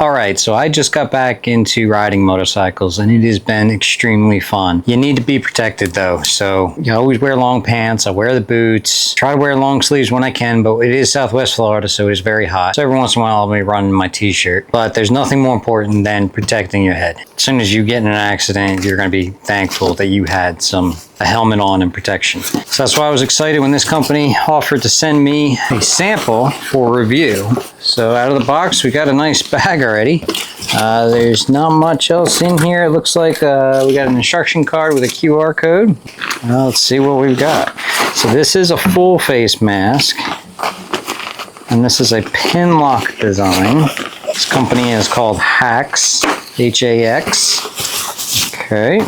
All right, so I just got back into riding motorcycles and it has been extremely fun. You need to be protected though, so you always wear long pants. I wear the boots, try to wear long sleeves when I can, but it is Southwest Florida, so it's very hot. So every once in a while I'll be running my t-shirt, but there's nothing more important than protecting your head. As soon as you get in an accident, you're gonna be thankful that you had a helmet on and protection. So that's why I was excited when this company offered to send me a sample for review. So out of the box, we got a nice bag already. There's not much else in here. It looks like we got an instruction card with a QR code. Let's see what we've got. So this is a full face mask, and this is a Pinlock design. This company is called HAX, H-A-X. Okay.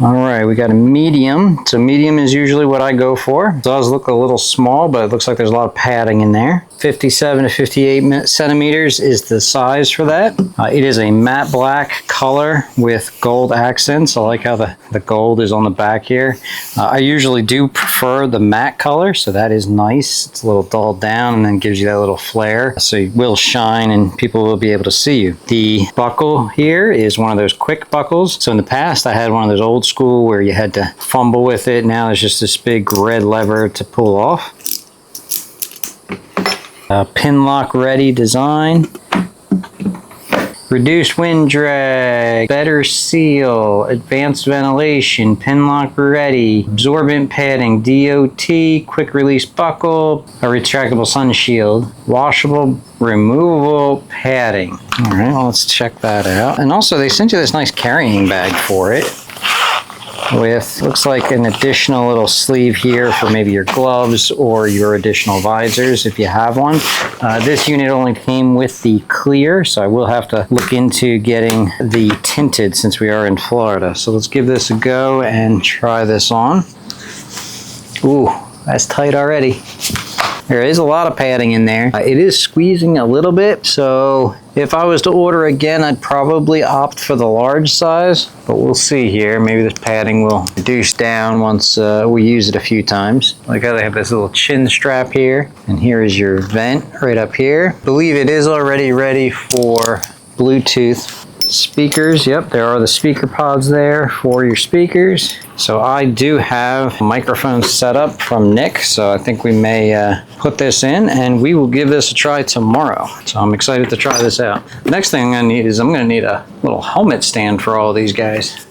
All right, we got a medium. So medium is usually what I go for. It does look a little small, but it looks like there's a lot of padding in there. 57 to 58 centimeters is the size for that. It is a matte black color with gold accents. I like how the gold is on the back here. I usually do prefer the matte color, so that is nice. It's a little dulled down and then gives you that little flare. So you will shine and people will be able to see you. The buckle here is one of those quick buckles. So in the past, I had one of those old school where you had to fumble with it. Now there's just this big red lever to pull off. Pinlock ready design. Reduced wind drag, better seal, advanced ventilation, Pinlock ready, absorbent padding, DOT, quick release buckle, a retractable sun shield, washable, removable padding. All right, well, let's check that out. And also they sent you this nice carrying bag for it, with looks like an additional little sleeve here for maybe your gloves or your additional visors if you have one. This unit only came with the clear, so I will have to look into getting the tinted since we are in Florida. So let's give this a go and try this on. Ooh, that's tight already. There is a lot of padding in there. It is squeezing a little bit, so if I was to order again, I'd probably opt for the large size, but we'll see here. Maybe this padding will reduce down once we use it a few times. Like how they have this little chin strap here, and here is your vent right up here. I believe it is already ready for Bluetooth speakers. Yep, there are the speaker pods there for your speakers. So I do have microphones set up from Nick, so I think we may put this in and we will give this a try tomorrow. So I'm excited to try this out. Next thing I'm going to need is I'm going to need a little helmet stand for all of these guys.